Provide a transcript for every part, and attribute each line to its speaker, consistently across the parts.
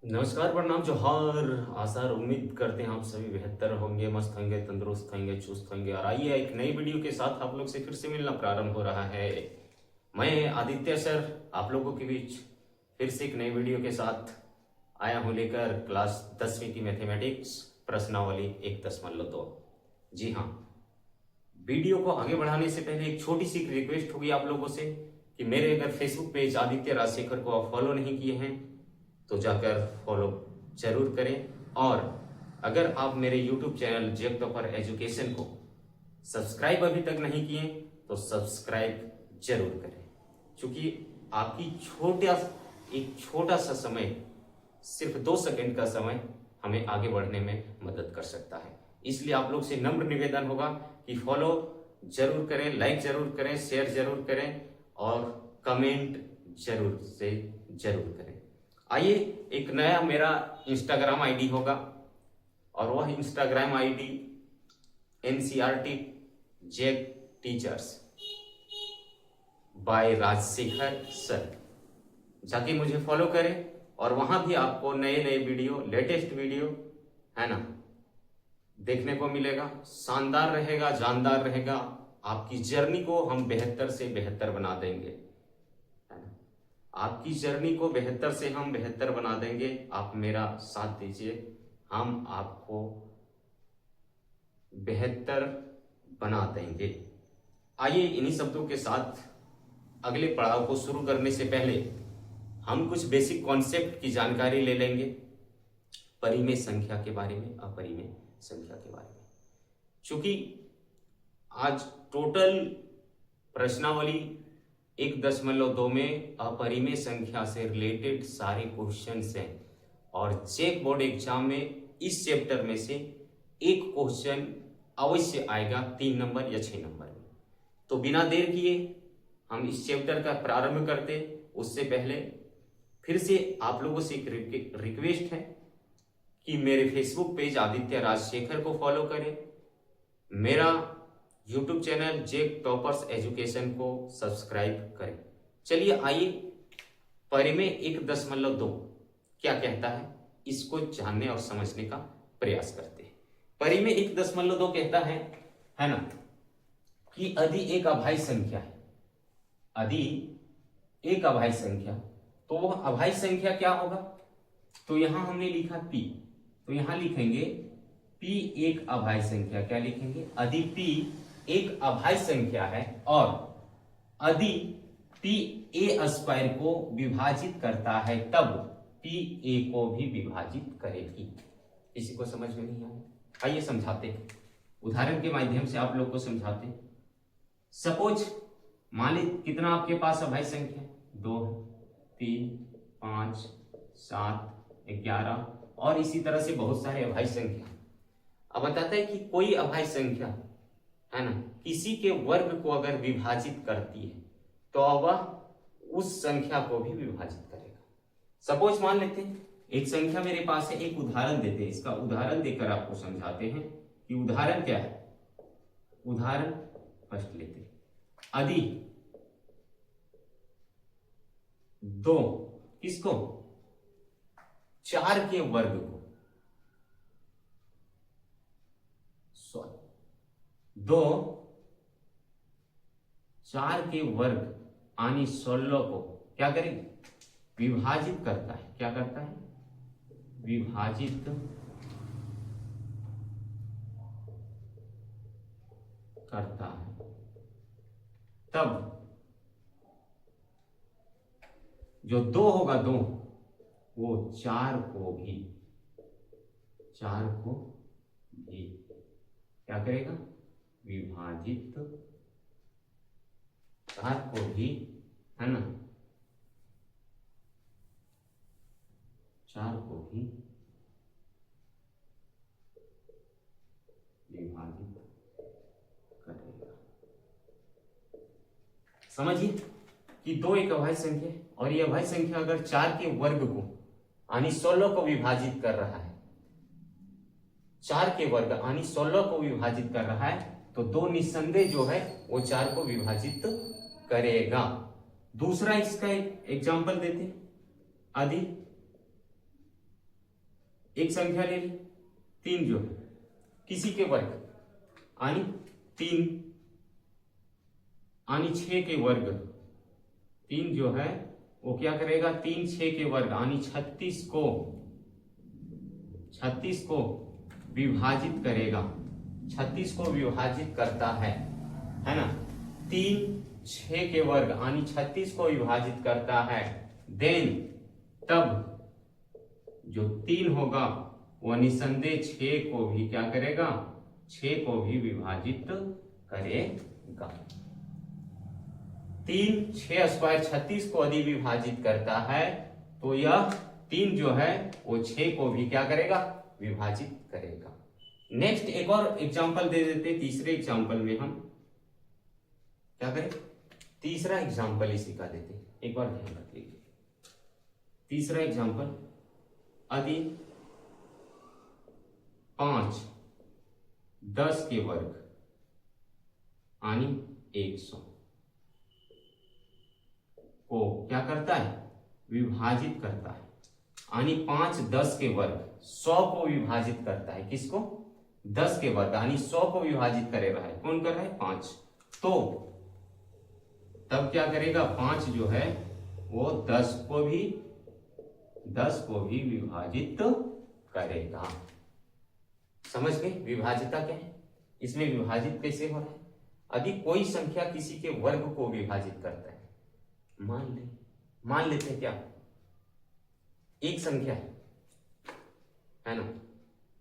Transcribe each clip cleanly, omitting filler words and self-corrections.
Speaker 1: नमस्कार, प्रणाम, जोहार। आसार उम्मीद करते हैं आप सभी बेहतर होंगे, मस्त होंगे, तंदुरुस्त होंगे, चुस्त होंगे। और आइए एक नई वीडियो के साथ आप लोग से फिर से मिलना प्रारंभ हो रहा है। मैं आदित्य सर आप लोगों के बीच फिर से एक नई वीडियो के साथ आया हूं, लेकर क्लास 10वीं की मैथमेटिक्स प्रश्नावली 1.2। जी हाँ, वीडियो को आगे बढ़ाने से पहले एक छोटी सी रिक्वेस्ट होगी आप लोगों से कि मेरे अगर फेसबुक पेज आदित्य राजशेखर को आप फॉलो नहीं किए हैं तो जाकर फॉलो जरूर करें। और अगर आप मेरे यूट्यूब चैनल जेक टॉपर एजुकेशन को सब्सक्राइब अभी तक नहीं किए तो सब्सक्राइब जरूर करें, क्योंकि आपकी एक छोटा सा समय, सिर्फ 2 सेकंड का समय हमें आगे बढ़ने में मदद कर सकता है। इसलिए आप लोग से नम्र निवेदन होगा कि फॉलो जरूर करें, लाइक जरूर करें, शेयर जरूर करें और कमेंट जरूर से जरूर करें। आइए, एक नया मेरा इंस्टाग्राम आईडी होगा और वह Instagram ID NCERT Jake teachers by Rajashekar sir. जाके मुझे फॉलो करें और वहां भी आपको नए नए वीडियो, लेटेस्ट वीडियो है ना देखने को मिलेगा। शानदार रहेगा, जानदार रहेगा। आपकी जर्नी को हम बेहतर से बेहतर बना देंगे, है ना। आपकी जर्नी को बेहतर से हम बेहतर बना देंगे। आप मेरा साथ दीजिए, हम आपको बेहतर बना देंगे। आइए, इन्हीं शब्दों के साथ अगले पड़ाव को शुरू करने से पहले हम कुछ बेसिक कॉन्सेप्ट की जानकारी ले लेंगे, परिमेय संख्या के बारे में, अपरिमेय संख्या के बारे में। चूंकि आज टोटल प्रश्नावली 1.2 में अपरिमेय संख्या से रिलेटेड सारे क्वेश्चंस हैं और चेक बोर्ड एग्जाम में इस चैप्टर में से एक क्वेश्चन अवश्य आएगा 3 नंबर या 6 नंबर में। तो बिना देर किए हम इस चैप्टर का प्रारंभ करते। उससे पहले फिर से आप लोगों से एक रिक्वेस्ट है कि मेरे फेसबुक पेज आदित्य राजशेखर को फॉलो करें, मेरा यूट्यूब चैनल जेक टॉपर्स एजुकेशन को सब्सक्राइब करें। चलिए आइए, परिमेय 1.2 क्या कहता है, इसको जानने और समझने का प्रयास करते हैं। परिमेय 1.2 कहता है ना, कि यदि एक अभाज्य संख्या है, यदि एक अभाज्य संख्या, तो वह अभाज्य संख्या क्या होगा। तो यहां हमने लिखा p, तो यहां लिखेंगे p एक अभाज्य संख्या। क्या लिखेंगे? यदि p एक अभाज्य संख्या है और यदि p a स्क्वायर को विभाजित करता है तब p a को भी विभाजित करेगी। किसी को समझ में नहीं आया? आइए समझाते हैं, उदाहरण के माध्यम से आप लोग को समझाते हैं। सपोज मान लीजिए कितना आपके पास अभाज्य संख्या है, 2, 3, 5, 7, 11 और इसी तरह से बहुत सारे अभाज्य संख्या। अब बताता है कि कोई अभाज्य संख्या है ना, किसी के वर्ग को अगर विभाजित करती है तो वह उस संख्या को भी विभाजित करेगा। सपोज मान लेते हैं एक संख्या मेरे पास है, एक उदाहरण देते हैं, इसका उदाहरण देकर आपको समझाते हैं कि उदाहरण क्या है। उदाहरण फर्स्ट लेते हैं, यदि 2 किसको, 4 के वर्ग को, 2 4 के वर्ग यानी 16 को क्या करेगी, विभाजित करता है। क्या करता है? विभाजित करता है, तब जो 2 होगा, 2 वो 4 को भी क्या करेगा, विभाजित, 4 को भी, है ना, 4 को भी विभाजित करेगा। समझिए कि 2 एक अभाज्य संख्या है और ये अभाज्य संख्या अगर 4 के वर्ग को यानी 16 को विभाजित कर रहा है, 4 के वर्ग यानी 16 को विभाजित कर रहा है, तो 2 निस्संदेह जो है वो 4 को विभाजित करेगा। दूसरा इसका एक एग्जाम्पल देते हैं, यदि एक संख्या ले ली, 3 जो है किसी के वर्ग यानी 3 यानी 6 के वर्ग, 3 जो है वो क्या करेगा, 3 6 के वर्ग यानी 36 को विभाजित करेगा, 36 को विभाजित करता है ना। 3 6 के वर्ग यानी 36 को विभाजित करता है, देन तब जो 3 होगा वह निसंदेह 6 को भी क्या करेगा, 6 को भी विभाजित करेगा। 3 6 स्क्वायर 36 को यदि विभाजित करता है तो यह 3 जो है वो 6 को भी क्या करेगा, विभाजित करेगा। नेक्स्ट एक और एग्जांपल दे देते हैं। तीसरे एग्जांपल में हम क्या करें, तीसरा एग्जांपल इसी का देते हैं, एक बार ध्यान रख लीजिए। तीसरा एग्जांपल, यदि 5 10 के वर्ग यानी 100 को क्या करता है, विभाजित करता है, यानी 5 10 के वर्ग 100 को विभाजित करता है, किसको, 10 के वर्ग यानी 100 को विभाजित करे रहा है, कौन कर रहा है, 5। तो तब क्या करेगा, 5 जो है वो 10 को भी विभाजित करेगा। समझ गए विभाजिता क्या है, इसमें विभाजित कैसे हो रहा है। यदि कोई संख्या किसी के वर्ग को विभाजित करता है, मान लेते हैं क्या, एक संख्या है ना,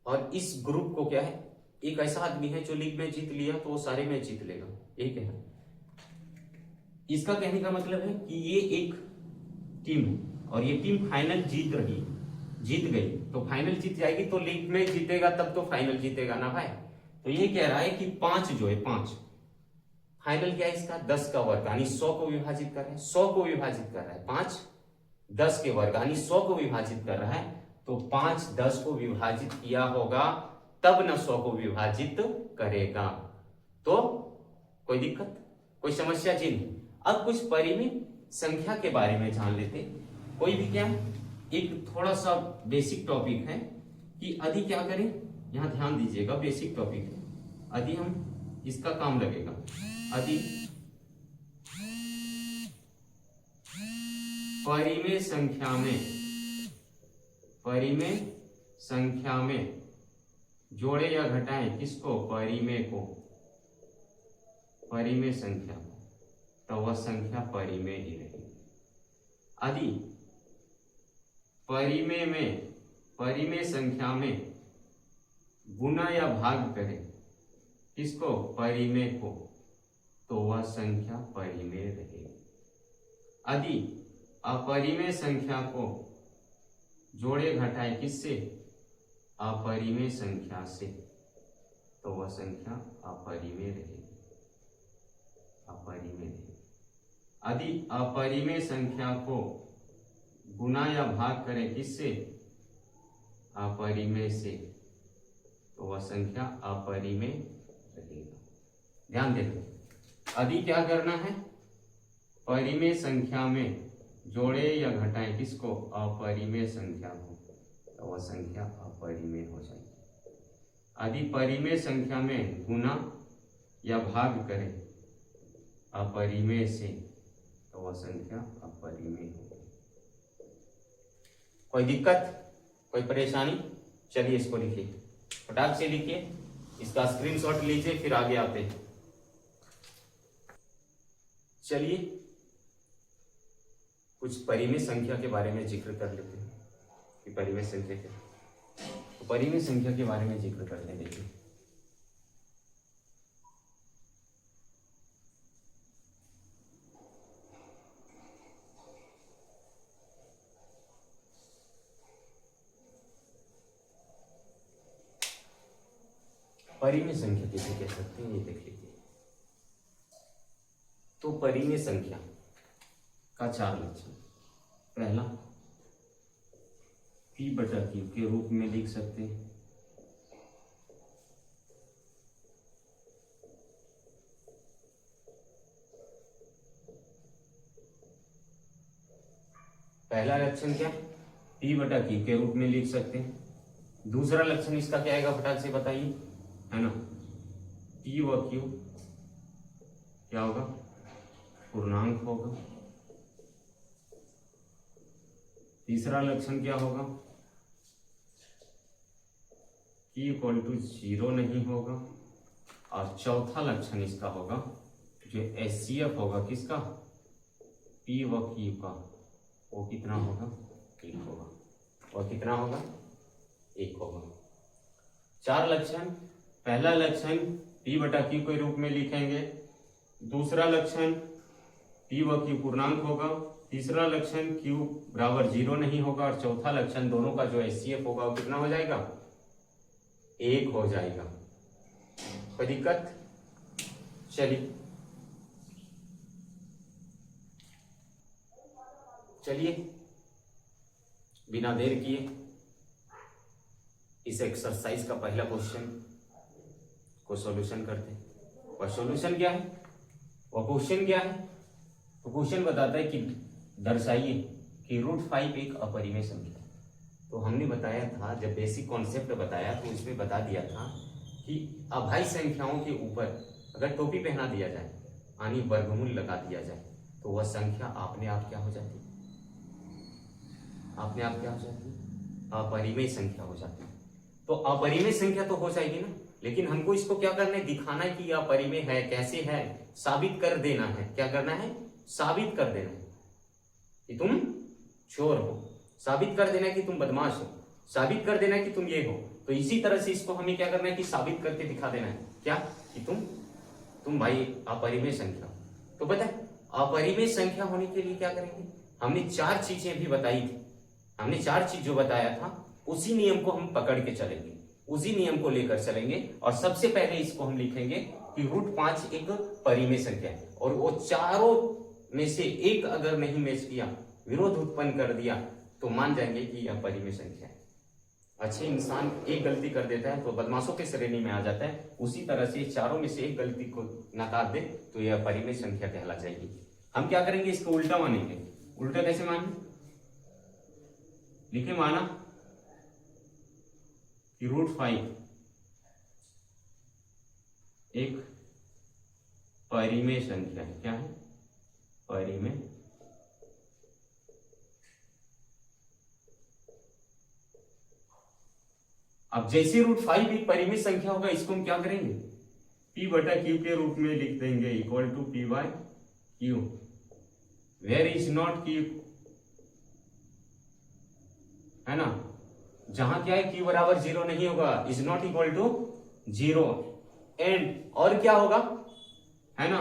Speaker 1: और इस ग्रुप को क्या है, एक ऐसा आदमी है जो लीग में जीत लिया तो वो सारे में जीत लेगा, एक है। इसका कहने का मतलब है कि ये एक टीम है और ये टीम फाइनल जीत गई, तो फाइनल जीत जाएगी तो लीग में जीतेगा, तब तो फाइनल जीतेगा ना भाई। तो ये कह रहा है कि 5 जो है, 5 फाइनल क्या है इसका, 10 का वर्ग यानी 100 को विभाजित कर रहा है, 100 को विभाजित कर रहा है, 5 10 के वर्ग यानी 100 को विभाजित कर रहा है, तो 5 10 को विभाजित किया होगा तब न 100 को विभाजित करेगा। तो कोई दिक्कत, कोई समस्या जी नहीं। अब कुछ परिमित संख्या के बारे में जान लेते। कोई भी क्या है, एक थोड़ा सा बेसिक टॉपिक है कि यदि क्या करें, यहां ध्यान दीजिएगा, बेसिक टॉपिक है, यदि हम इसका काम लगेगा, यदि परिमेय संख्या में जोड़े या घटाएं किसको, परिमेय संख्या को, तो वह संख्या परिमेय ही रहेगी। यदि परिमेय संख्या में गुना या भाग करें किसको, परिमेय को, तो वह संख्या परिमेय रहेगी। यदि अपरिमेय संख्या को जोड़े घटाए किससे, अपरिमेय संख्या से, तो वह संख्या अपरिमेय रहेगी। यदि अपरिमेय संख्या को गुना या भाग करें किससे, अपरिमेय से, तो वह संख्या अपरिमेय रहेगा। ध्यान देना, यदि क्या करना है, परिमेय संख्या में जोड़े या घटाएं किसको, अपरिमेय संख्या को, तो वह संख्या अपरिमेय हो जाएगी। यदि परिमेय संख्या में गुना या भाग करें अपरिमेय से, तो वह संख्या अपरिमेय होगी। कोई दिक्कत, कोई परेशानी, चलिए इसको लिखिए, फटाक से लिखिए, इसका स्क्रीनशॉट लीजिए, फिर आगे आते हैं। चलिए कुछ परिमेय संख्या के बारे में जिक्र कर लेते हैं कि परिमेय संख्या क्या है। तो परिमेय संख्या के बारे में जिक्र करते हैं। देखिए परिमेय संख्या किसे कह सकते हैं, ये देख लीजिए। तो परिमेय संख्या का 4 लक्षण, पहला P/Q के रूप में लिख सकते हैं, पहला लक्षण क्या, P/Q के रूप में लिख सकते हैं। दूसरा लक्षण इसका क्या आएगा फटाक से बताइए, है ना, पी व क्यू क्या होगा, पूर्णांक होगा। तीसरा लक्षण क्या होगा, P इक्वल टू 0 नहीं होगा। और चौथा लक्षण इसका होगा जो HCF होगा किसका, P व Q का, वो कितना होगा, 1 होगा। और कितना होगा, 1 होगा। 4 लक्षण। पहला लक्षण P बटा Q के रूप में लिखेंगे, दूसरा लक्षण P व Q पूर्णांक होगा, तीसरा लक्षण Q बराबर 0 नहीं होगा, और चौथा लक्षण दोनों का जो HCF होगा वो कितना हो जाएगा, 1 हो जाएगा। कोई दिक्कत? चलिए बिना देर किए इस एक्सरसाइज का पहला क्वेश्चन को सॉल्यूशन करते हैं। और सॉल्यूशन क्या है, वो क्वेश्चन क्या है, तो क्वेश्चन बताता है कि दर्शाइए कि √5 एक अपरिमेय संख्या। तो हमने बताया था, जब बेसिक कॉन्सेप्ट बताया तो इसमें बता दिया था कि अभाज्य संख्याओं के ऊपर अगर टोपी पहना दिया जाए यानी वर्गमूल लगा दिया जाए तो वह संख्या अपने आप क्या हो जाती है, अपने आप क्या हो जाती है, अपरिमेय संख्या हो जाती है। तो अपरिमेय संख्या तो हो जाएगी ना, लेकिन हमको इसको क्या करना है, दिखाना है कि यह अपरिमेय है, कैसे है, साबित कर देना है। क्या करना है, साबित कर देना है कि तुम चोर हो, साबित कर देना है कि तुम बदमाश हो, साबित कर देना है कि तुम ये हो। तो इसी तरह से इसको हमें क्या करना है कि साबित करके दिखा देना है, क्या कि तुम भाई अपरिमेय संख्या। तो पता है अपरिमेय संख्या होने के लिए क्या करेंगे, हमने 4 चीजें अभी बताई थी। हमने 4 चीज जो बताया था उसी नियम को हम पकड़ के चलेंगे, उसी नियम को लेकर चलेंगे। और सबसे पहले इसको हम लिखेंगे कि √5 एक परिमेय संख्या है, और वो चारों में से एक अगर नहीं मैच किया, विरोध उत्पन्न कर दिया, तो मान जाएंगे कि यह परिमेय संख्या है। अच्छे इंसान एक गलती कर देता है तो बदमाशों की श्रेणी में आ जाता है, उसी तरह से चारों में से एक गलती को नकार दे तो यह परिमेय संख्या कहला जाएगी। हम क्या करेंगे, इसको उल्टा मानेंगे। उल्टा कैसे माने, लिखे माना कि √5 एक परिमेय संख्या है। क्या है, परिमेय। अब जैसे √5 एक परिमेय संख्या होगा, इसको हम क्या करेंगे, P बटा Q के रूप में लिख देंगे, equal to P by Q, where is not Q, है ना, जहां क्या है Q बराबर 0 नहीं होगा, is not equal to 0। And और क्या होगा, है ना,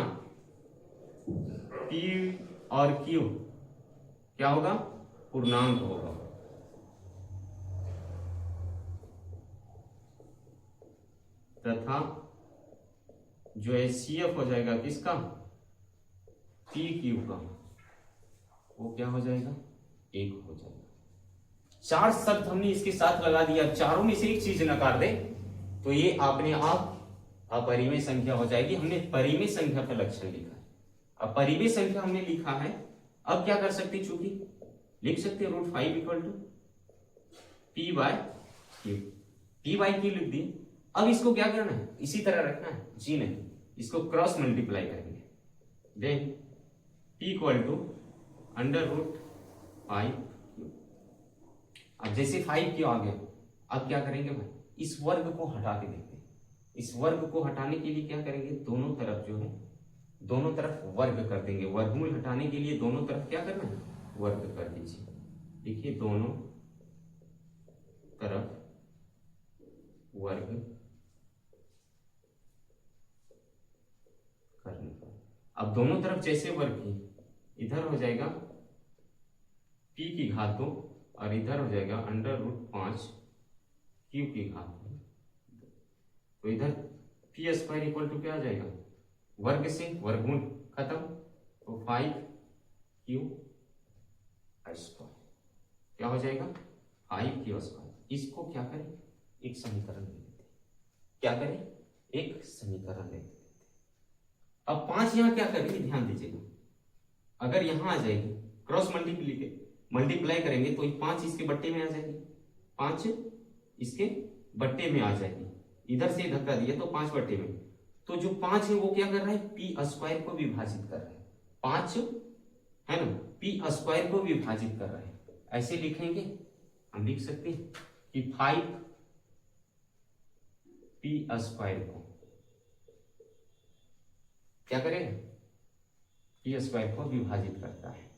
Speaker 1: P और Q क्या होगा, पूर्णांक होगा। तथा जो HCF हो जाएगा किसका, PQ का, वो क्या हो जाएगा, 1 हो जाएगा। 4 शब्द हमने इसके साथ लगा दिया, चारों में से एक चीज नकार दे तो ये अपने आप अपरिमेय संख्या हो जाएगी। हमने परिमेय संख्या का लक्षण लिखा है, अब परिमेय संख्या हमने लिखा है। अब क्या कर सकते, चूंकि लिख सकते √5 equal to P by Q, P by Q लिख दिए। अब इसको क्या करना है, इसी तरह रखना है, जी नहीं, इसको क्रॉस मल्टीप्लाई करेंगे, then P equal to √5Q। अब जैसे 5Q आ गया, अब क्या करेंगे भाई, इस वर्ग को हटा के देखते हैं। इस वर्ग को हटाने के लिए क्या करेंगे, दोनों तरफ जो है, दोनों तरफ वर्ग कर देंगे। वर्गमूल हटाने के लिए दोनों तरफ क्या करना है, वर्ग कर दीजिए। देखिए दोनों तरफ वर्ग करने का, अब दोनों तरफ जैसे वर्ग की, इधर हो जाएगा P की घात 2 और इधर हो जाएगा √5 Q की घात 2। तो इधर P² इक्वल टू क्या आ जाएगा, वर्ग से वर्गमूल खत्म, तो 5Q² क्या हो जाएगा, 5Q²। इसको क्या करें, एक समीकरण ले लेते हैं। क्या करें, एक समीकरण ले लेते हैं। अब 5 यहां क्या करेंगे, ध्यान दीजिएगा, अगर यहां आ जाएगी, क्रॉस मल्टीप्लाई करेंगे तो 5 इसके बट्टे में आ जाएगी, 5 इसके बट्टे में आ जाएगी, इधर से धक्का दिया तो 5 बट्टे में। तो जो 5 है वो क्या कर रहा है, पी स्क्वायर को विभाजित कर रहा है, 5 है ना, पी स्क्वायर को विभाजित कर रहा है। ऐसे लिखेंगे, हम लिख सकते हैं कि 5 पी स्क्वायर को क्या करेगा, पी स्क्वायर को विभाजित करता है।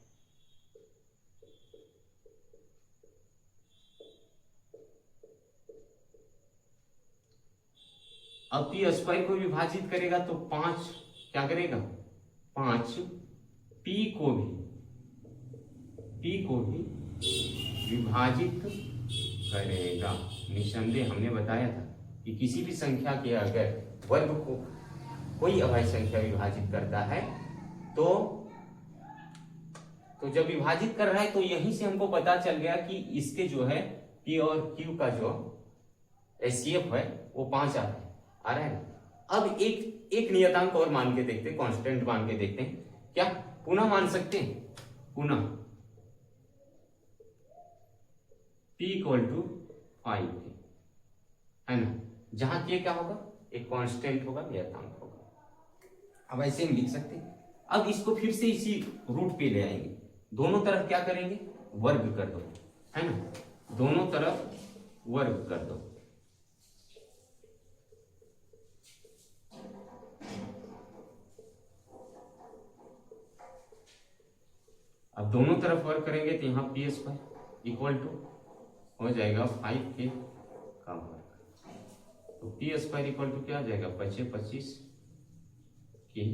Speaker 1: अब पी स्क्वायर को विभाजित करेगा तो 5 क्या करेगा, 5 पी को भी विभाजित करेगा। निसंदेह हमने बताया था कि किसी भी संख्या के अगर वर्ग को कोई अभाज्य संख्या विभाजित करता है तो जब विभाजित कर रहा है तो यहीं से हमको पता चल गया कि इसके जो है पी और क्यू का जो एचसीएफ है वो 5 आ रहा है। अब एक नियतांक और मान के देखते हैं, कांस्टेंट मान के देखते हैं, क्या पुनः मान सकते हैं, पुनः p इक्वल टू 5 है ना, जहां के क्या होगा, एक कांस्टेंट होगा, नियतांक होगा। अब ऐसे हम लिख सकते हैं। अब इसको फिर से इसी रूट पे ले आएंगे, दोनों तरफ क्या करेंगे, वर्ग कर दो, है ना, दोनों तरफ वर्ग कर दो। अब दोनों तरफ वर्ग करेंगे तो यहाँ पी स्क्वायर इक्वल टू हो जाएगा 5k का वर्ग। तो पी स्क्वायर इक्वल टू क्या आ जाएगा, 25 के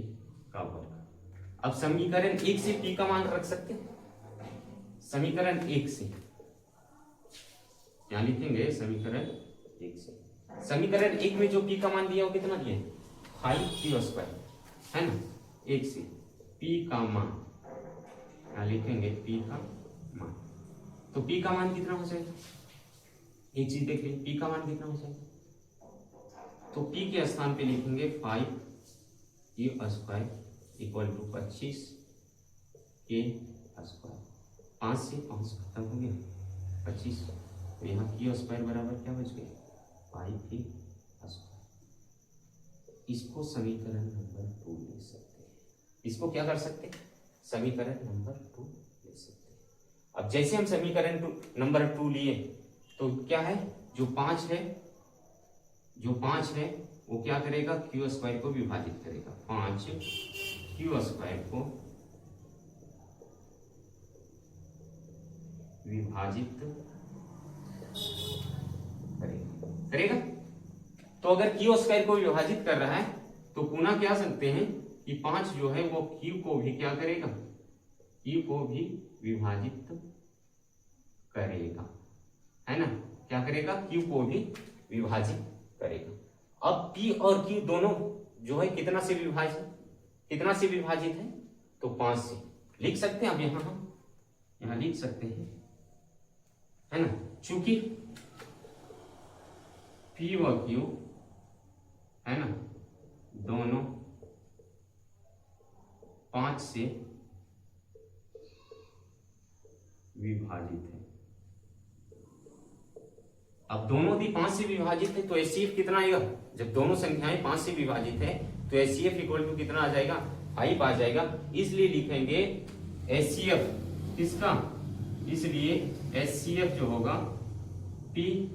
Speaker 1: का वर्ग। अब समीकरण 1 से p का मान रख सकते हैं, समीकरण 1 से यहाँ लिखेंगे, समीकरण 1 से, समीकरण 1 में जो p का मान दिया वो कितना दिया है, 5p स्क्वायर, है ना। 1 से p का मान यहाँ लिखेंगे, p का मान, तो p का मान कितना हो जाएगा, एक चीज देख लीजिए, p का मान कितना हो जाएगा, तो p के स्थान पे लिखेंगे 5p स्क्वायर इक्वल टू 25 के स्क्वायर। 5 से 5 खत्म हो गया, 25, तो यहाँ p स्क्वायर बराबर क्या बच गया, 5p स्क्वायर। इसको समीकरण नंबर 2 ले सकते हैं, इसको क्या कर सकते हैं, समीकरण नंबर 2 ले सकते हैं। अब जैसे हम समीकरण नंबर 2 लिए तो क्या है, जो 5 है वो क्या करेगा, क्यू स्क्वायर को विभाजित करेगा, 5 क्यू स्क्वायर को विभाजित करेगा। तो अगर क्यू स्क्वायर को विभाजित कर रहा है तो पुनः क्या सकते हैं कि 5 जो है वो क्यू को भी क्या करेगा, क्यू को भी विभाजित करेगा, है ना, क्या करेगा, क्यू को भी विभाजित करेगा। अब p और q दोनों जो है कितना से विभाजित है, तो 5 से लिख सकते हैं। अब यहाँ लिख सकते हैं, है ना, चूंकि p व q है ना दोनों 5 से विभाजित है। अब दोनों भी 5 से विभाजित है तो एचसीएफ कितना आएगा, जब दोनों संख्याएं 5 से विभाजित है तो एचसीएफ इक्वल टू कितना आ जाएगा, 5 आ जाएगा। इसलिए लिखेंगे एचसीएफ किसका, इसलिए एचसीएफ जो होगा पी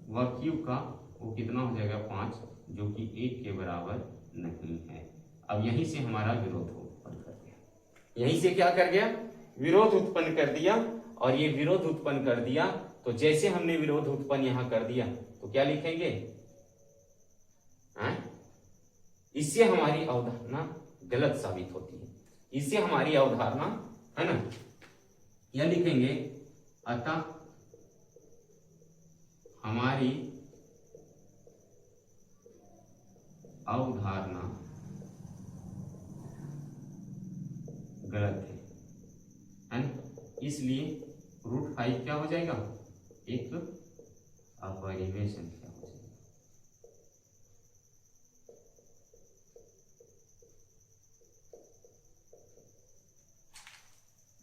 Speaker 1: व क्यू का वो कितना हो जाएगा, 5, जो कि 1 के बराबर नहीं है। अब यहीं से हमारा विरोध उत्पन्न कर दिया, यहीं से क्या कर गया, विरोध उत्पन्न कर दिया। और ये विरोध उत्पन्न कर दिया तो जैसे हमने विरोध उत्पन्न यहां कर दिया तो क्या लिखेंगे, इससे हमारी अवधारणा गलत साबित होती है, इससे हमारी अवधारणा, है ना, यह लिखेंगे, अतः हमारी अवधारणा गलत है ना। इसलिए √5 क्या हो जाएगा, एक अपरिमेय संख्या हो जाएगी।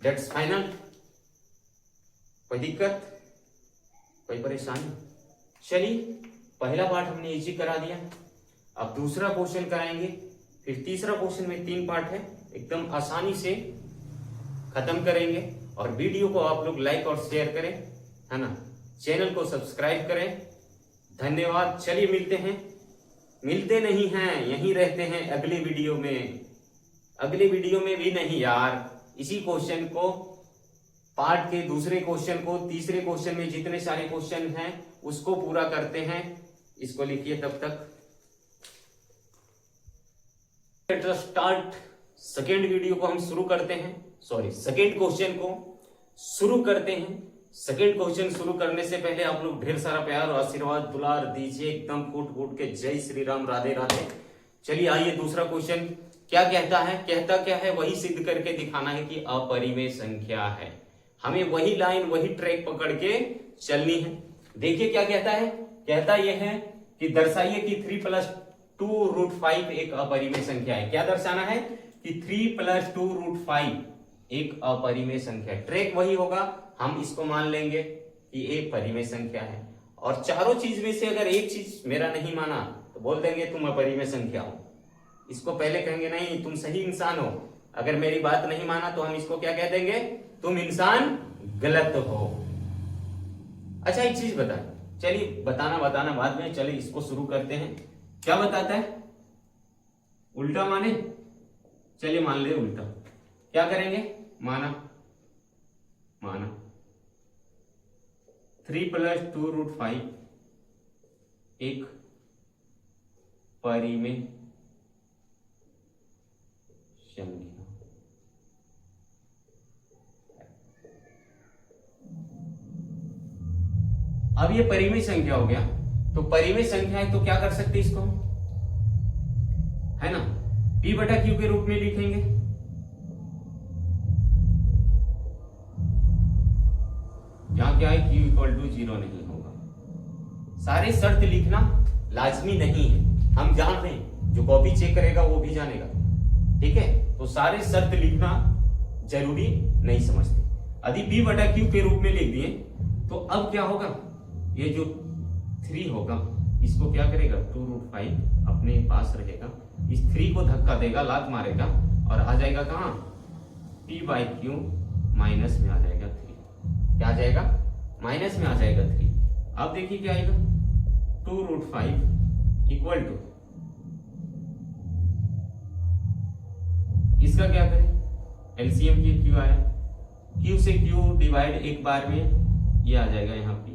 Speaker 1: दैट्स फाइनल, कोई दिक्कत। कोई परेशानी? चलिए, पहला पार्ट हमने इजी करा दिया, अब दूसरा क्वेश्चन कराएंगे, फिर तीसरा क्वेश्चन में 3 पार्ट है, एकदम आसानी से खत्म करेंगे। और वीडियो को आप लोग लाइक और शेयर करें, है ना, चैनल को सब्सक्राइब करें। धन्यवाद। चलिए मिलते हैं, मिलते नहीं हैं, यहीं रहते हैं अगले वीडियो में। अगले वीडियो में भी नहीं यार, इसी क्वेश्चन को, पार्ट के दूसरे क्वेश्चन को, तीसरे क्वेश्चन में जितने सारे क्वेश्चन हैं उसको पूरा करते हैं। इसको लिखिए तब तक। स्टार्ट। सेकेंड वीडियो को हम शुरू करते हैं, सॉरी सेकेंड क्वेश्चन को शुरू करते हैं। सेकेंड क्वेश्चन शुरू करने से पहले आप लोग ढेर सारा प्यार और आशीर्वाद दुलार दीजिए, एकदम फूट फूट के। जय श्री राम, राधे राधे। चलिए आइए, दूसरा क्वेश्चन क्या कहता है? कहता क्या है? वही सिद्ध करके दिखाना है कि अपरिमेय संख्या है। हमें वही लाइन, वही ट्रैक पकड़ के चलनी है। देखिए क्या कहता है? कहता यह है कि दर्शाइए कि 3 + 2√5 एक अपरिमेय संख्या है। क्या दर्शाना है? कि 3 + 2√5 एक अपरिमेय संख्या है। ट्रैक वही होगा, हम इसको मान लेंगे कि एक परिमेय संख्या है। और चारों चीज में से अगर एक चीज मेरा नहीं माना तो बोल देंगे तुम अपरिमेय संख्या हो। इसको पहले कहेंगे नहीं तुम सही इंसान हो। अगर मेरी बात नहीं माना तो हम इसको क्या कह देंगे? तुम इंसान गलत हो। अच्छा एक चीज बता, चलिए बताना बाद में, चलिए इसको शुरू करते हैं। क्या बताता है? उल्टा माने? चलिए मान ले उल्टा। क्या करेंगे? माना 3 + 2√5 एक परिमेय संख्या। अब ये परिमेय संख्या हो गया, तो परिमेय संख्या है तो क्या कर सकते इसको, है ना, P/Q के रूप में लिखेंगे। यहां क्या है? Q = 0 नहीं होगा। सारे शर्त लिखना लाजमी नहीं है, हम जान रहे हैं, जो कॉपी चेक करेगा वो भी जानेगा, ठीक है। तो सारे शर्त लिखना जरूरी नहीं समझते। यदि P/Q के रूप में लिख दिए तो अब क्या होगा? ये जो 3 होगा इसको क्या करेगा? 2√5 अपने पास रहेगा, इस 3 को धक्का देगा, लात मारेगा और आ जाएगा कहां? P/Q माइनस में आ जाएगा 3। क्या आ जाएगा? माइनस में आ जाएगा 3। अब देखिए क्या आएगा? 2√5 इक्वल टू, इसका क्या करें? एलसीएम की Q आया, Q से Q डिवाइड एक बार में ये आ जाएगा यहाँ P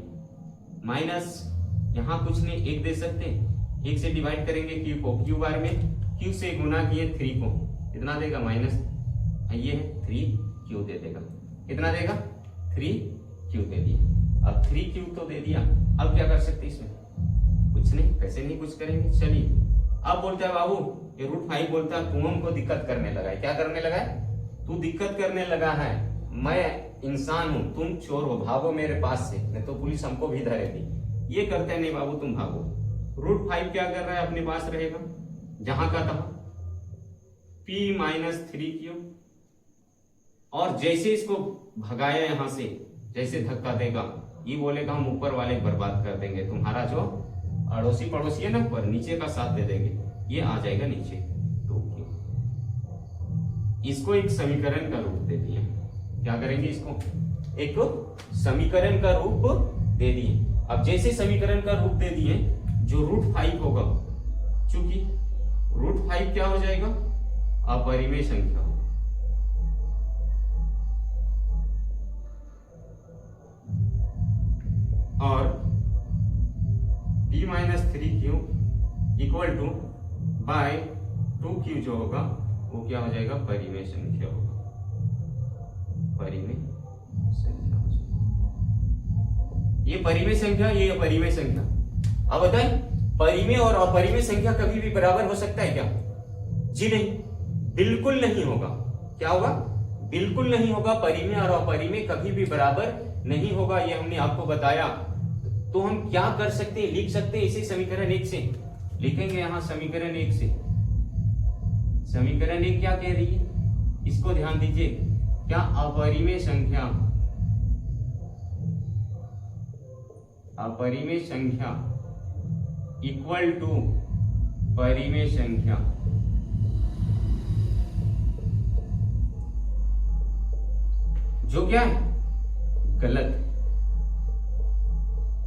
Speaker 1: माइनस, यहाँ कुछ नहीं, 1 दे सकते हैं, 1 से डिवाइड करेंगे Q को, Q बार में Q से गुना किए 3 को, कितना देगा? माइनस, ये है 3Q दे देगा। कितना देगा? 3Q दे दिया। अब 3Q तो दे दिया, अब क्या कर सकते इसमें? कुछ नहीं, कैसे नहीं कुछ करेंगे। चलिए अब बोलता है बाबू, ये √5 बोलता है तू हमको दिक्कत करने लगा है। क्या करने लगा है? तू दिक्कत करने लगा है। मैं इंसान हूं, तुम चोर हो, भागो मेरे पास से, नहीं तो पुलिस हमको भी धरेगी। ये करते नहीं बाबू, तुम भागो। √5 क्या कर रहा है? अपने पास रहेगा, जहां का था P - 3Q। और जैसे इसको भगाया यहां से, जैसे धक्का देगा, ये बोलेगा हम ऊपर वाले बर्बाद कर देंगे, तुम्हारा जो अड़ोसी पड़ोसी है ना ऊपर, नीचे का साथ दे देंगे, ये आ जाएगा नीचे 2Q। इसको एक समीकरण का रूप दे दिए। क्या करेंगे? इसको एक समीकरण का रूप दे दिए। अब जैसे समीकरण का रूप दे दिए, जो √5 होगा, चूंकि √5 क्या हो जाएगा? अपरिमेय संख्या होगा। और P - 3Q equal to bye 2Q जो होगा वो क्या हो जाएगा? परिमेय संख्या होगा। परिमेय संख्या हो जाएगा। ये परिमेय संख्या, ये अपरिमेय संख्या। अब बताएं, परिमेय और अपरिमेय संख्या कभी भी बराबर हो सकता है क्या? जी नहीं, बिल्कुल नहीं होगा। क्या होगा? बिल्कुल नहीं होगा। परिमेय और अपरिमेय कभी भी बराबर नहीं होगा, ये हमने आपको बताया। तो हम क्या कर सकते हैं? लिख सकते हैं इसे समीकरण 1 से लिखेंगे। यहां समीकरण 1 से, समीकरण 1 क्या कह रही है? इसको ध्यान दीजिए। क्या? अपरिमेय संख्या अपरिमेय संख्या इक्वल टू परिमेय संख्या, जो क्या है गलत है।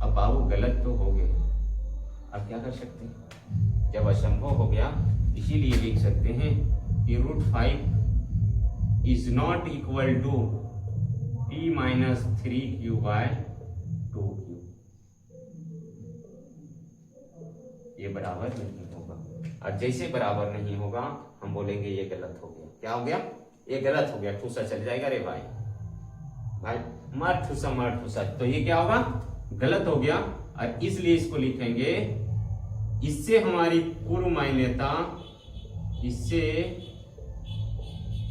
Speaker 1: अब बाबू गलत तो हो गए, अब क्या कर सकते हैं, जब असंभव हो गया इसीलिए लिख सकते हैं कि √5 is not equal to p-3q/2q, ये बराबर नहीं होगा। और जैसे बराबर नहीं होगा हम बोलेंगे ये गलत हो गया। क्या हो गया, ये गलत हो गया, ठूसा चल जाएगा रे भाई, भाई मार ठूसा, तो ये क्या होगा, गलत हो गया। और इसलिए इसको लिखेंगे, इससे हमारी पूर्व मान्यता, इससे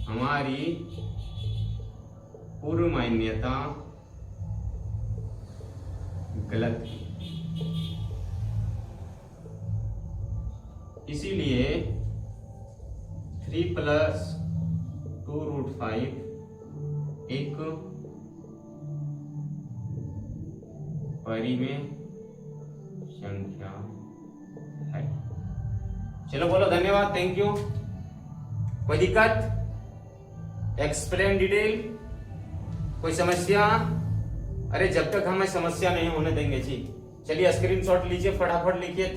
Speaker 1: हमारी पूर्व मान्यता गलत है। इसीलिए 3 + 2√5 एक परिमेय संख्या है। चलो बोलो धन्यवाद, थैंक यू। कोई दिक्कत, एक्सप्लेन डिटेल, कोई समस्या? अरे जब तक हमें समस्या नहीं होने देंगे जी। चलिए स्क्रीनशॉट लीजिए, फटाफट लिखिए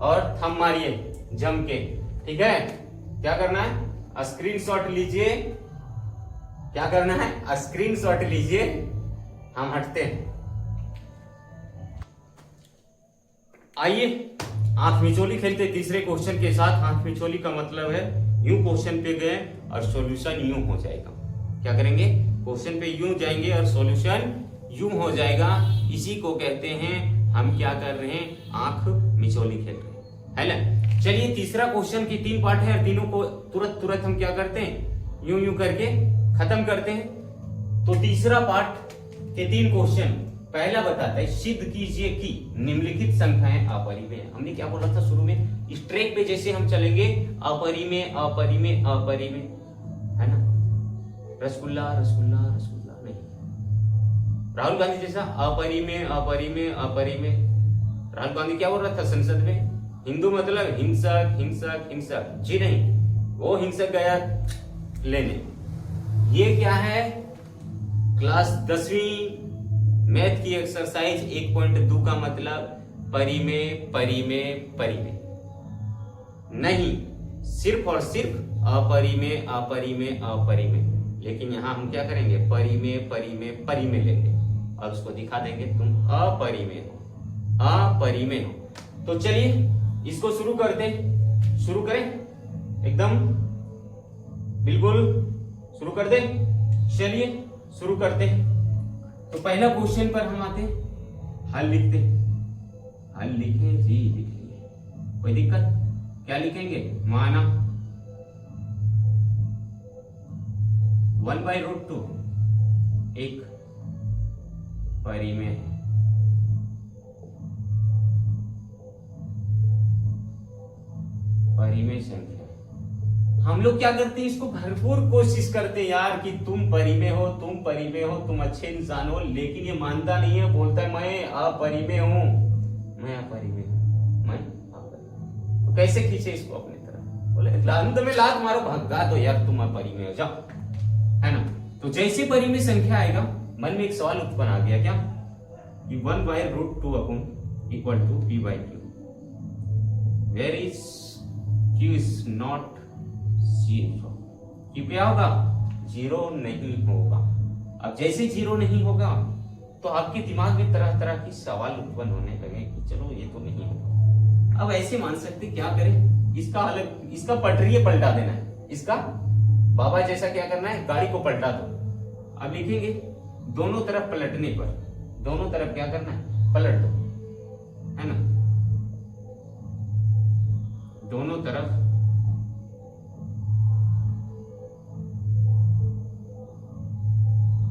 Speaker 1: और थंब मारिए जम के, ठीक है। क्या करना है, स्क्रीनशॉट लीजिए। क्या करना है, स्क्रीनशॉट लीजिए, हम हटते हैं। आइए आंख मिचोली खेलते तीसरे क्वेश्चन के साथ। आंख मिचोली का मतलब है यूं क्वेश्चन पे गए और सॉल्यूशन यूं हो जाएगा। क्या करेंगे, क्वेश्चन पे यूं जाएंगे और सॉल्यूशन यूं हो जाएगा। इसी को कहते हैं हम क्या कर रहे हैं, आंख मिचोली खेल रहे हैं, है ना। चलिए तीसरा क्वेश्चन की 3 पार्ट है, तीनों को तुरंत हम क्या करते हैं, यूं करके खत्म करते हैं। तो तीसरा पार्ट के 3 क्वेश्चन, पहला बताता है सिद्ध कीजिए कि निम्नलिखित संख्याएं अपरिमेय है। हमने क्या बोला था शुरू में, इस ट्रैक पे जैसे हम चलेंगे अपरिमेय अपरिमेय अपरिमेय, है ना। रसगुल्ला रसगुल्ला रसगुल्ला नहीं, राहुल गांधी जैसा अपरिमेय अपरिमेय अपरिमेय। राहुल गांधी क्या बोल रहा था संसद में, हिंदू मतलब हिंसक हिंसक हिंसक, जी नहीं, वो हिंसक गया लेने। ये क्या है, क्लास 10वीं मैथ की एक्सरसाइज 1.2 का मतलब परिमेय परिमेय परिमेय नहीं, सिर्फ और सिर्फ अपरिमेय अपरिमेय अपरिमेय। लेकिन यहां हम क्या करेंगे, परिमेय परिमेय परिमेय लेंगे और उसको दिखा देंगे तुम अपरिमेय हो, अपरिमेय हो। तो चलिए इसको शुरू करते, शुरू करें एकदम बिल्कुल शुरू कर दे। चलिए शुरू करते हैं। तो पहला क्वेश्चन पर हम आते हैं, हल लिखते, हल लिखें जी, लिखिए, कोई दिक्कत? क्या लिखेंगे, माना 1/√2 एक परिमेय है, परिमेय संख्या। हम लोग क्या करते हैं, इसको भरपूर कोशिश करते हैं यार कि तुम परिमेय हो, तुम परिमेय हो, तुम अच्छे इंसान हो, लेकिन ये मानता नहीं है, बोलता है मैं अपरिमेय हूं, मैं अपरिमेय हूं, मैं अपरिमेय। तो कैसे खींचे इसको अपनी तरफ, बोले अंत में लात मारो, भगा तो यार तुम अपरिमेय हो जाओ, है ना। तो जैसे परिमेय संख्या आएगा मन में एक सवाल उत्पन्न आ गया, क्या कि 1/√2 equal to p/q, where is q is not 0। क्यों क्या होगा, 0 नहीं होगा। अब जैसे 0 नहीं होगा तो आपके दिमाग में तरह तरह की सवाल उत्पन्न होने लगे कि चलो ये तो नहीं होगा। अब ऐसे मान सकते, क्या करें, इसका अलग, इसका पटरी पलटा देना है, इसका बाबा जैसा क्या करना है, गाड़ी को पलटा दो। अब लिखेंगे दोनों तरफ पलटने पर, दोनों तरफ क्या करना है, पलट दो, है ना। दोनों तरफ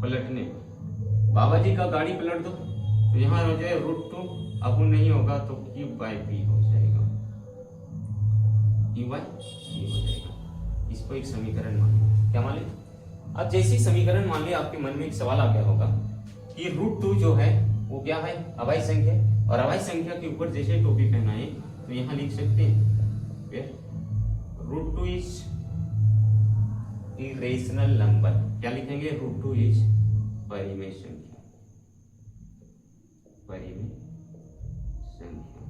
Speaker 1: पलटने, बाबा जी का गाड़ी पलट दो तो यहां हो जाए √2, अब नहीं होगा तो q/p हो जाएगा, q/p हो जाएगा। इसको एक समीकरण मान लो, क्या मान लिया। अब जैसे समीकरण मान लिया, आपके मन में एक सवाल आ गया होगा कि √2 जो है वो क्या है, अभाज्य संख्या है, और अभाज्य संख्या के ऊपर जैसे टोपी पहनाए तो यहाँ लिख सकते हैं √2 इज इरेशनल नंबर। क्या लिखेंगे? √2 इज परिमेय संख्या, परिमेय संख्या।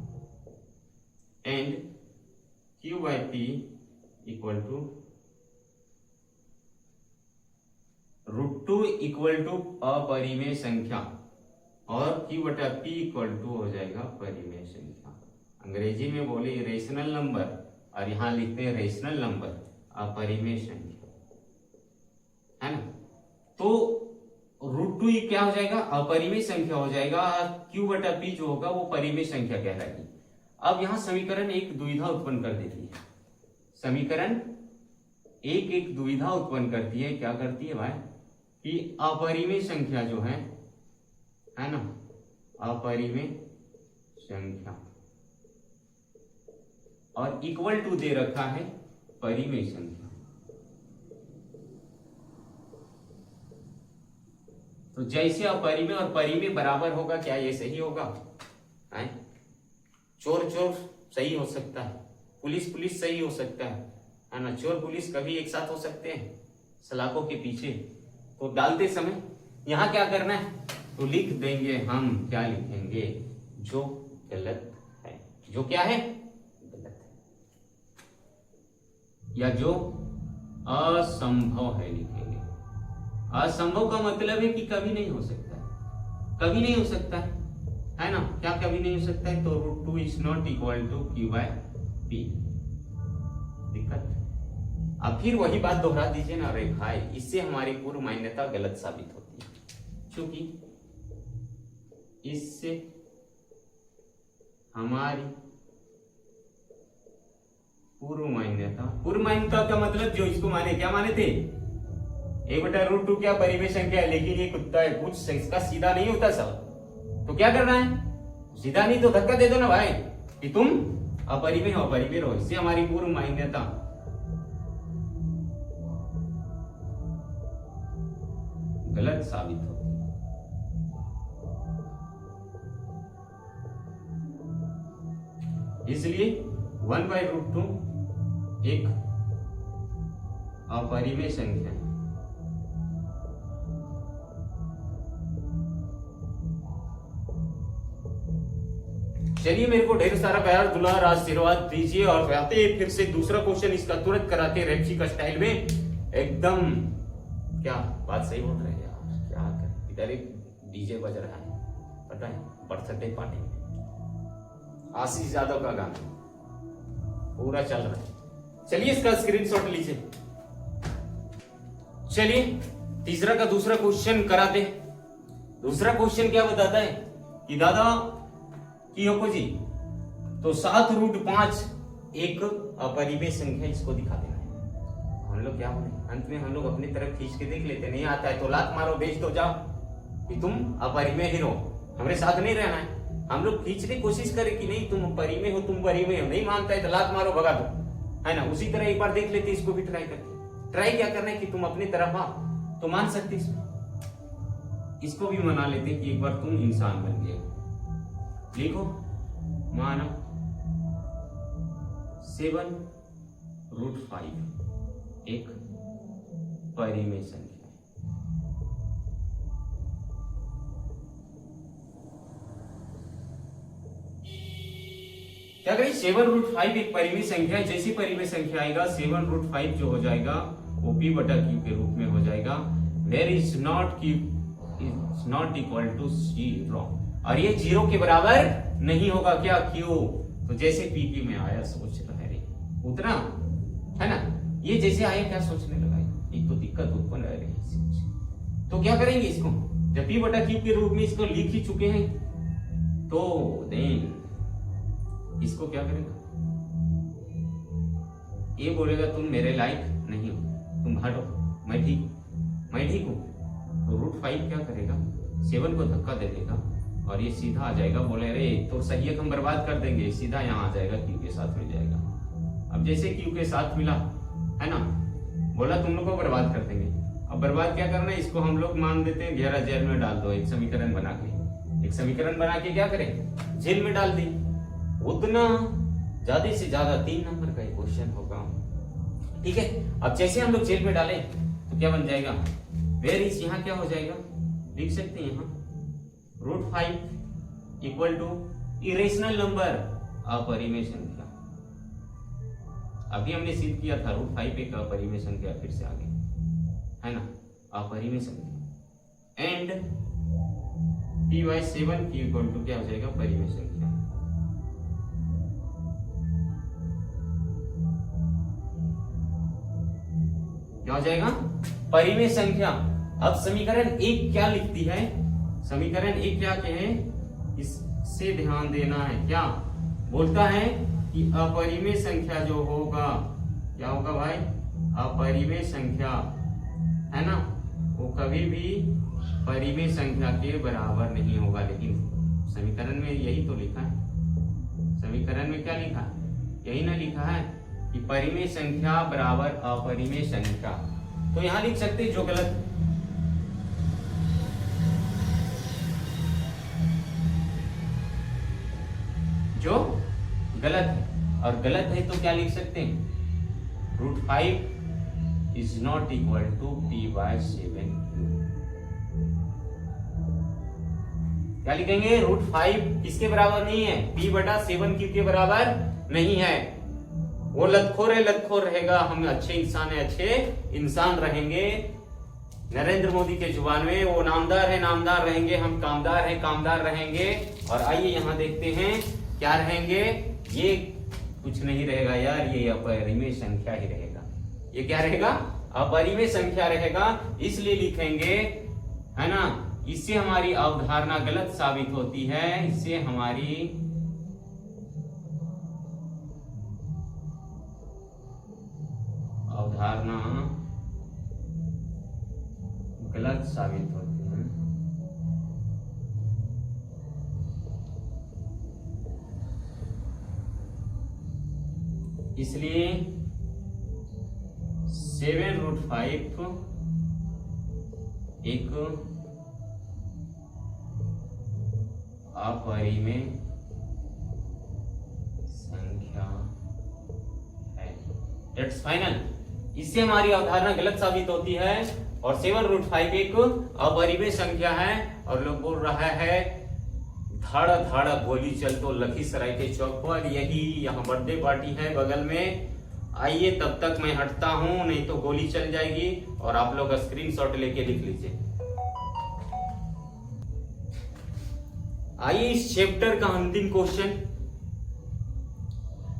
Speaker 1: And Q/P equal to √2 equal to अपरिमेय संख्या और Q/P इक्वल टू हो जाएगा परिमेय संख्या। अंग्रेजी में बोले रेशनल नंबर और यहाँ लिखते हैं रेशनल नंबर, अपरिमेय संख्या, है ना। तो √2 क्या हो जाएगा? अपरिमेय संख्या हो जाएगा। Q/P जो होगा वो परिमेय संख्या कहलाएगी। अब यहाँ समीकरण एक दुविधा उत्पन्न कर देती है। समीकरण एक दुविधा उत्पन्न करती है। क्या करती है भाई? कि अपरिमेय संख्या जो है ना, अपरिमेय संख्या और इक्वल टू दे रखा है परिमेय संख्या। तो जैसे अपरिमेय और परिमेय बराबर होगा, क्या ये सही होगा? चोर चोर सही हो सकता है, पुलिस पुलिस सही हो सकता है ना। चोर पुलिस कभी एक साथ हो सकते हैं सलाखों के पीछे। तो डालते समय यहां क्या करना है? तो लिख देंगे हम, क्या लिखेंगे? जो गलत है। जो क्या है? गलत है, या जो असंभव है लिखेंगे। असंभव का मतलब है कि कभी नहीं हो सकता है, कभी नहीं हो सकता है ना। क्या कभी नहीं हो सकता है? तो √2 is not equal to Q/P। दिक्कत। अब फिर वही बात दोहरा दीजिए ना। अरे भाई, इससे हमारी पूर्व मान्यता गलत साबित होती है, क्योंकि इससे हमारी पूर्व मान्यता का मतलब जो इसको माने, क्या माने थे? 1/√2 क्या परिमेय संख्या है, लेकिन ये कुत्ता है, कुछ इसका सीधा नहीं होता सब। तो क्या करना है? सीधा नहीं तो धक्का दे दो ना भाई कि तुम अपरिमेय हो, अपरिमेय हो। इससे हमारी पूर्व मान्यता गलत साबित होती है। इसलिए 1/√2 एक अपरिमेय संख्या है। चलिए, मेरे को ढेर सारा प्यार दुलार आशीर्वाद दीजिए और आते फिर से दूसरा क्वेश्चन इसका तुरंत कराते रेप्सी का स्टाइल में एकदम। क्या बात सही बोल रहे हैं यार? क्या करें, इधर एक डीजे बज रहा है, पता है, बर्थडे पार्टी आशीष यादव का गाना पूरा चल रहा है। चलिए इसका स्क्रीनशॉट लीजिए। चलिए तीसरा का दूसरा क्वेश्चन कराते। दूसरा क्वेश्चन क्या बताता है कि दादा की हो जी, तो 7√5 एक अपरिमेय संख्या, इसको दिखा देना है। हम लोग क्या बोले? अंत में हम लोग अपनी तरफ खींच के देख लेते, नहीं आता है तो लात मारो, भेज दो, जाओ कि तुम अपरिमेय ही रहो, हमारे साथ नहीं रहना है। हम लोग खींचने की कोशिश करें कि नहीं तुम परिमेय हो, तुम परिमेय हो, नहीं मानता है तो लात मारो, भगा दो, है ना। उसी तरह एक बार देख लेते, इसको भी ट्राई करके। ट्राई क्या करना है कि तुम अपनी तरफ हाँ तो मान सकते, इसको भी मना लेते कि एक बार तुम इंसान बन गए। लिखो, माना 7√5 एक परिमेय संख्या है। क्या करें? 7√5 एक परिमेय संख्या है। जैसी परिमेय संख्या आएगा 7√5 जो हो जाएगा वो P/Q के रूप में हो जाएगा। Where is not equal to 0, और ये 0 के बराबर नहीं होगा। क्या? क्यों? तो जैसे PP में आया, सोच रहे रे उतना, है ना। ये जैसे आया, क्या सोचने लगा, एक तो दिक्कत उत्पन्न रह रही है। तो क्या करेंगे इसको? जब P/Q के रूप में इसको लिख ही चुके हैं, तो देन इसको क्या करेगा? ये बोलेगा तुम मेरे लायक नहीं हो, तुम हटो, मैं ठीक हूं। तो √5 क्या करेगा? 7 को धक्का दे देगा और ये सीधा आ जाएगा। बोले अरे तो सही हम बर्बाद कर देंगे, सीधा यहाँ आ जाएगा, Q के साथ मिल जाएगा। अब जैसे Q के साथ मिला, है ना, बोला तुम लोग को बर्बाद कर देंगे। अब बर्बाद क्या करना है? इसको हम लोग मान देते हैं 11 जेल में डाल दो, एक समीकरण बना के एक समीकरण बना के क्या करें, जेल में डाल दी, उतना ज्यादा से ज्यादा 3 नंबर का क्वेश्चन होगा। ठीक है, अब जैसे हम लोग जेल में डालें तो क्या बन जाएगा, वेयर इज, यहाँ क्या हो जाएगा, लिख सकते हैं यहाँ √5 इक्वल टू इरेशनल नंबर, अपरिमेय संख्या। अभी हमने सिद्ध किया था √5 एक अपरिमेय संख्या, फिर से आगे है ना, अपरिमेय संख्या। एंड p/7 की इक्वल टू क्या हो जाएगा, परिमेय संख्या। क्या हो जाएगा, परिमेय संख्या। अब समीकरण 1 क्या लिखती है, समीकरण 1 क्या कहे, इससे ध्यान देना है, क्या बोलता है कि अपरिमेय संख्या जो होगा, क्या होगा भाई, अपरिमेय संख्या है ना, वो कभी भी परिमेय संख्या के बराबर नहीं होगा। लेकिन समीकरण में यही तो लिखा है, समीकरण में क्या लिखा है, यही ना लिखा है कि परिमेय संख्या बराबर अपरिमेय संख्या। तो यहां लिख सकते जो गलत, जो गलत है, और गलत है तो क्या लिख सकते हैं, √5 is not equal to p/7। क्या लिखेंगे, √5 किसके बराबर नहीं है, p/7 के बराबर नहीं है। वो लतखोर है, लतखोर रहेगा, हम अच्छे इंसान है, अच्छे इंसान रहेंगे। नरेंद्र मोदी के जुबान में वो नामदार है, नामदार रहेंगे, हम कामदार है, कामदार रहेंगे। और आइए यहां देखते हैं क्या रहेंगे, ये कुछ नहीं रहेगा यार, ये अपरिमेय संख्या ही रहेगा। ये क्या रहेगा, अपरिमेय संख्या रहेगा, इसलिए लिखेंगे, है ना। इससे हमारी अवधारणा गलत साबित होती है, इससे हमारी अवधारणा गलत साबित होती है। इसलिए 7√5 एक अपरिमेय संख्या है। It's final. इससे हमारी अवधारणा गलत साबित होती है और 7√5 एक अपरिमेय संख्या है। और लोग बोल रहा है धड़ धड़ गोली चल तो लखीसराय के चौक पर, यही यहाँ बर्थडे पार्टी है बगल में, आइए तब तक मैं हटता हूं, नहीं तो गोली चल जाएगी। और आप लोग स्क्रीनशॉट लेके लिख लीजिए। आइए इस चैप्टर का अंतिम क्वेश्चन।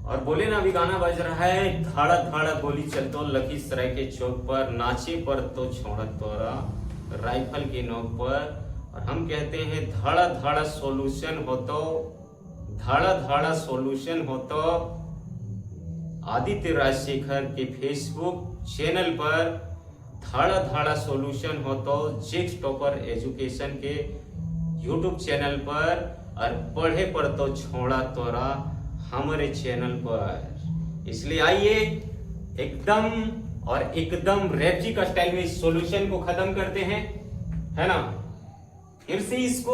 Speaker 1: और बोले ना, अभी गाना बज रहा है, धड़ धड़ गोली चल तो लखीसराय के चौक पर, नाचे पर तो छोड़ तोरा राइफल के नोक पर। और हम कहते हैं धड़ धड़ सॉल्यूशन हो तो, धड़ धड़ सॉल्यूशन हो तो आदित्य राजशेखर के फेसबुक चैनल पर, धड़ धड़ सॉल्यूशन हो तो जेक्स टॉपर एजुकेशन के यूट्यूब चैनल पर, और पढ़े पर तो छोड़ा तोरा हमारे चैनल पर। इसलिए आइए एकदम और एकदम रैपजी का स्टाइल में इस सॉल्यूशन को खत्म करते हैं, है ना। फिर से इसको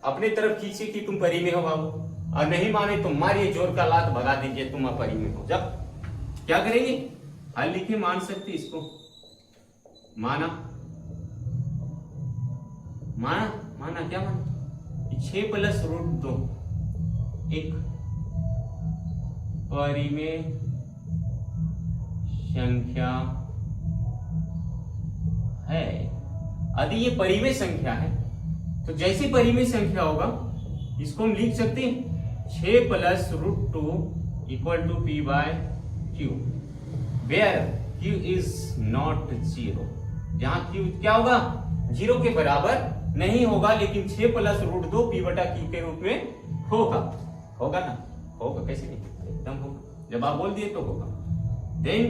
Speaker 1: अपने तरफ खींचिए कि तुम परिमेय हो बाबू, और नहीं माने तो मारिए जोर का लात, भगा दीजिए तुम अपरिमेय हो। जब क्या करेंगे, हल लिखे मान सकते इसको, माना माना माना क्या माना, 6 + √2 एक परिमेय संख्या है। यदि ये परिमेय संख्या है तो जैसी परिमेय संख्या होगा इसको हम लिख सकते हैं 6 + √2 equal to p/q, where q is not 0। जहां q क्या होगा, 0 के बराबर नहीं होगा, लेकिन 6 + √2 p/q के रूप में होगा। होगा ना, होगा, कैसे नहीं, एकदम होगा। जब आप बोल दिए तो होगा। देन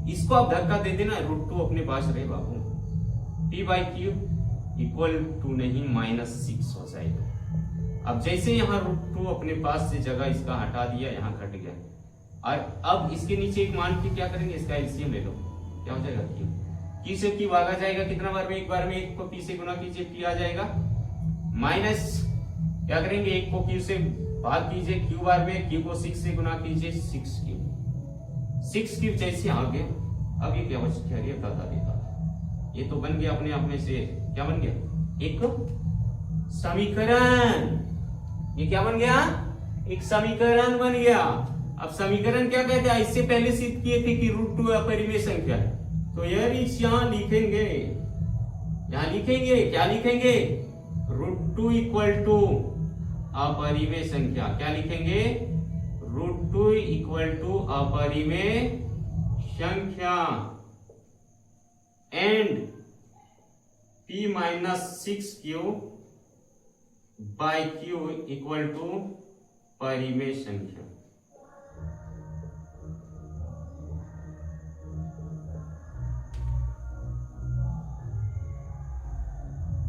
Speaker 1: इसको आप धक्का दे देना, √2 अपने पास रहे बाबू, p/q इक्वल टू नहीं -6 हो जाएगा। अब जैसे यहाँ √2 अपने पास से जगह इसका हटा दिया, यहाँ घट गया। और अब इसके नीचे एक मान के क्या करेंगे, इसका एलसीएम ले लो, क्या हो जाएगा, q से q भागा जाएगा कितना बार में, एक बार में, एक को p से गुना कीजिए, p आ जाएगा क्या करेंगे, 1 को q से भाग कीजिए q बार में, q को 6 से गुना कीजिए 6 क्यूब जैसे आ गए। अब ये क्या बच गया, ये तो बन गया अपने आप में से, क्या बन गया, एक समीकरण। ये क्या बन गया, एक समीकरण बन गया। अब समीकरण क्या कहते हैं, इससे पहले सिद्ध किए थे कि √2 अपरिमेय संख्या है, तो यार यहां लिखेंगे, क्या लिखेंगे, √2 इक्वल टू अपरिमेय संख्या। क्या लिखेंगे, √2 इक्वल टू अपरिमेय संख्या and p-6q by q equal to परिमेय संख्या।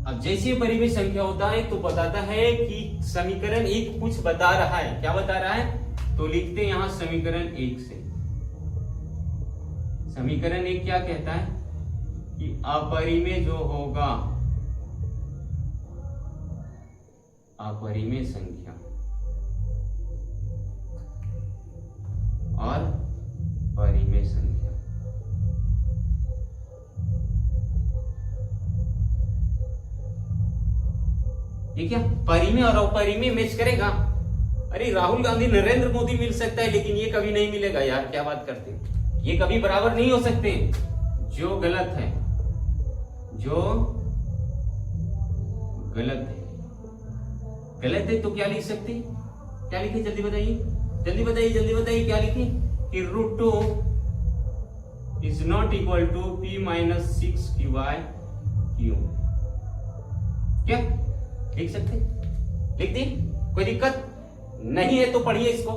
Speaker 1: अब जैसे परिमेय संख्या होता है तो बताता है कि समीकरण एक कुछ बता रहा है। क्या बता रहा है, तो लिखते हैं यहां समीकरण 1 से। समीकरण 1 क्या कहता है कि अपरिमेय जो होगा, अपरिमेय संख्या और परिमेय संख्या, ये क्या परिमेय और अपरिमेय मैच करेगा। अरे राहुल गांधी नरेंद्र मोदी मिल सकता है, लेकिन ये कभी नहीं मिलेगा यार, क्या बात करते हैं, ये कभी बराबर नहीं हो सकते। जो गलत है, जो गलत है तो क्या लिख सकते, क्या लिखे, जल्दी बताइए क्या लिखे, कि √2 is not equal to p-6q by q। क्या लिख सकते, लिख दी, कोई दिक्कत नहीं है तो पढ़िए इसको,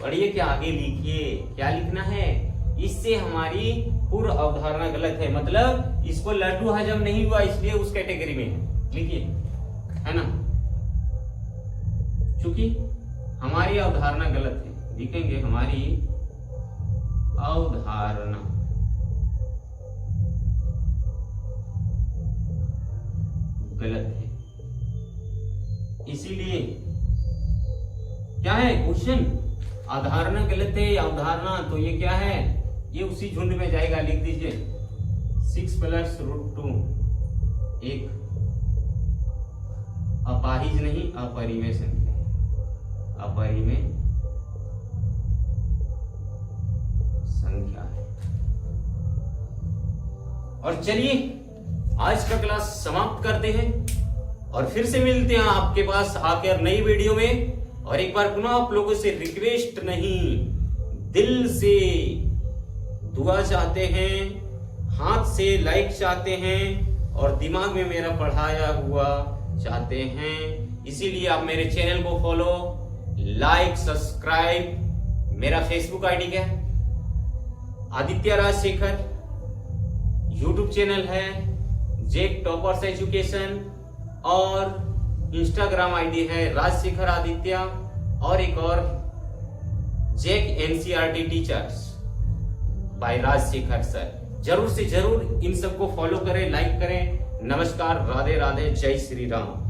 Speaker 1: पढ़िए क्या आगे लिखिए, क्या लिखना है। इससे हमारी पूर्व अवधारणा गलत है, मतलब इसको लड्डू हजम नहीं हुआ इसलिए उस कैटेगरी में है, लिखिए, है ना, क्योंकि हमारी अवधारणा गलत है, लिखेंगे हमारी अवधारणा गलत है। इसीलिए क्या है क्वेश्चन, अवधारणा गलत है, अवधारणा, तो ये क्या है, ये उसी झुंड में जाएगा, लिख दीजिए 6 + √2 एक अपाहिज नहीं अपरिमेय संख्या, अपरिमेय संख्या है। और चलिए आज का क्लास समाप्त करते हैं और फिर से मिलते हैं आपके पास आकर नई वीडियो में। और एक बार पुनः आप लोगों से रिक्वेस्ट नहीं, दिल से दुआ चाहते हैं, हाथ से लाइक चाहते हैं और दिमाग में मेरा पढ़ाया हुआ चाहते हैं। इसीलिए आप मेरे चैनल को फॉलो, लाइक, सब्सक्राइब। मेरा फेसबुक आईडी क्या है, आदित्य राजशेखर। यूट्यूब चैनल है जेक टॉपर्स एजुकेशन और इंस्टाग्राम आईडी है राजशेखर आदित्य और एक और JAC NCERT teachers by Rajashekar sir. जरूर से जरूर इन सबको फॉलो करें, लाइक करें। नमस्कार, राधे राधे, जय श्री राम।